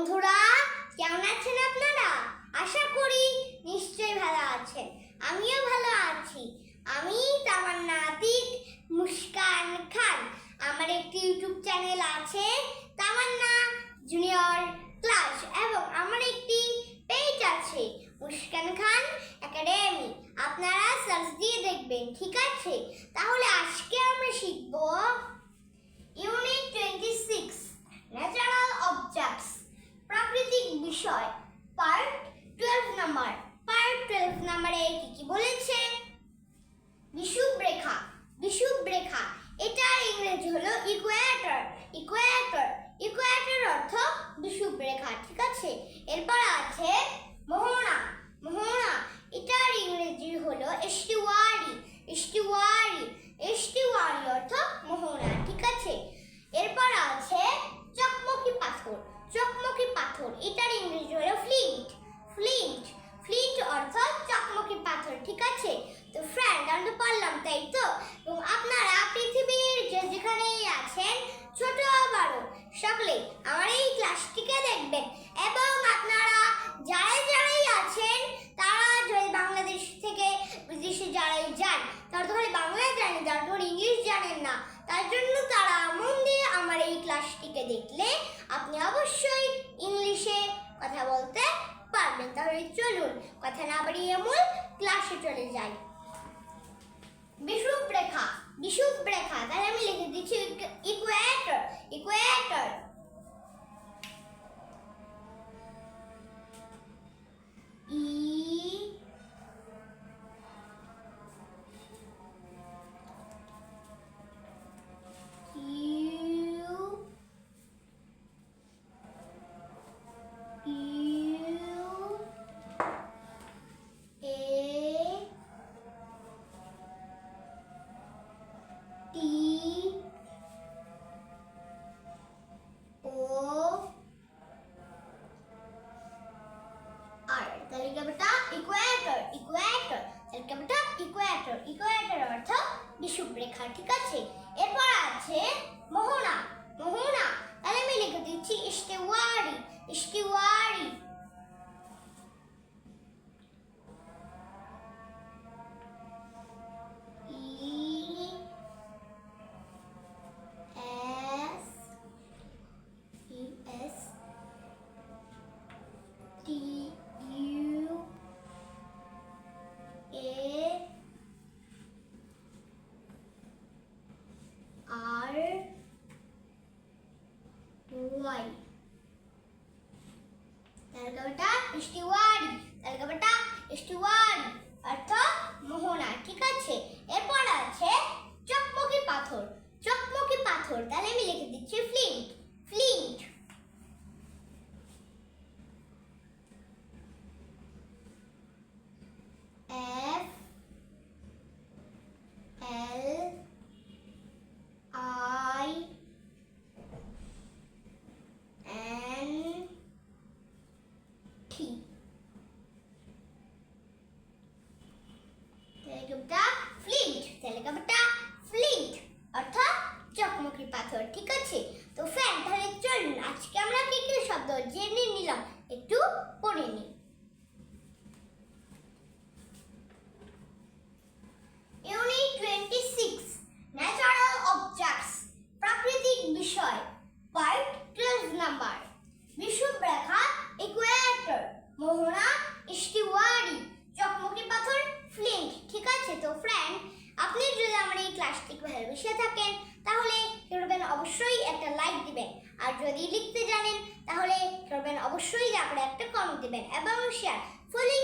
বন্ধুরা, কেমন আছেন আপনারা? আশা করি নিশ্চয়ই ভালো আছেন। আমিও ভালো আছি। আমি তামান্না আতিক মুস্কান খান। আমার একটি ইউটিউব চ্যানেল আছে, তামান্না জুনিয়র ক্লাস, এবং আমার একটি পেজ আছে, মুস্কান খান একাডেমি। আপনারা সার্চ দিয়ে দেখবেন, ঠিক আছে? তাহলে আজকে আমরা শিখব ইউনিট 26 ন্যাচারাল অবজেক্টস, প্রাকৃতিক বিষয়, পার্ট 12 নাম্বার। পার্ট 12 নাম্বারে কি বলেছে? বিষুব রেখা। বিষুব রেখা, এটার ইংরেজি হলো ইকুয়েটর। ইকুয়েটর, ইকুয়েটর অর্থ বিষুব রেখা, ঠিক আছে? এরপর আছে মোহনা। মোহনা, এটার ইংরেজি হলো এস্টুয়ারি। এস্টুয়ারি, এস্টুয়ারি অর্থ মোহনা, ঠিক আছে? এরপর আছে চকমকি পাথর। চকমকি পাথর, এটার ইংরেজি হলো ফ্লিন্ট। ফ্লিন্ট, ফ্লিন্ট অর্থ চকমকি পাথর, ঠিক আছে? তো ফ্রেন্ড, আমরা পড়লাম, তাই তো? এবং আপনারা পৃথিবীর যেখানেই আছেন, ছোট বড়, সকলে আমার এই ক্লাসটিকে দেখবেন। এবং আপনারা যারাই আছেন, তারা যদি বাংলাদেশ থেকে বিদেশে যারাই যান, তারা তো খালি বাংলা জানেন, যারা তো ইংলিশ জানেন না, তার জন্য তারা মন দিয়ে আমার এই ক্লাসটিকে দেখলে আপনি অবশ্যই ইংলিশে কথা বলতে পারবেন। তাহলে চলুন কথা না বাড়িয়ে মূল ক্লাসে চলে যাই। বিষুব রেখা। বিষুব রেখা, তাহলে আমি লিখে দিচ্ছি ইকুয়েটর। ইকুয়েটর, ইকুয়েটর অর্থ বিষুব রেখা, ঠিক আছে? এরপর আছে মোহনা। মোহনা, তাহলে আমি লিখে দিচ্ছি ইস্টুয়ারি। ইস্টুয়ারি, ইস্টুয়ারি, ইস্টুয়ারি অর্থ মোহনা, ঠিক আছে? এরপর আছে চকমকি পাথর। চকমকি পাথর, তাহলে আমি লিখে দিচ্ছি ফ্লিন্ট। ফ্লিন্ট, ফ্লিন্ট অর্থাৎ চকমকি পাথর, ঠিক আছে? তো ফ্রেন্ড, তাহলে চলুন আজকে আমরা কি কি শব্দ জেনে নিলাম একটু পড়ে নিই। ইউনিট 26 ন্যাচারাল অবজেক্টস, প্রাকৃতিক বিষয়, পার্ট 12 নাম্বার। বিষুব রেখা, ইকুয়েটর, মোহনা, ইস্টুয়ারি, চকমকি পাথর, ফ্লিন্ট, ঠিক আছে? তো ফ্রেন্ড, আপনি যদি আমার এই ক্লাসটি ভালোবেসে থাকেন, তাহলে করবেন অবশ্যই একটা লাইক দিবেন। আর যদি লিখতে জানেন, তাহলে করবেন অবশ্যই তারপরে একটা কমেন্ট দিবেন এবং শেয়ার। ফলোইং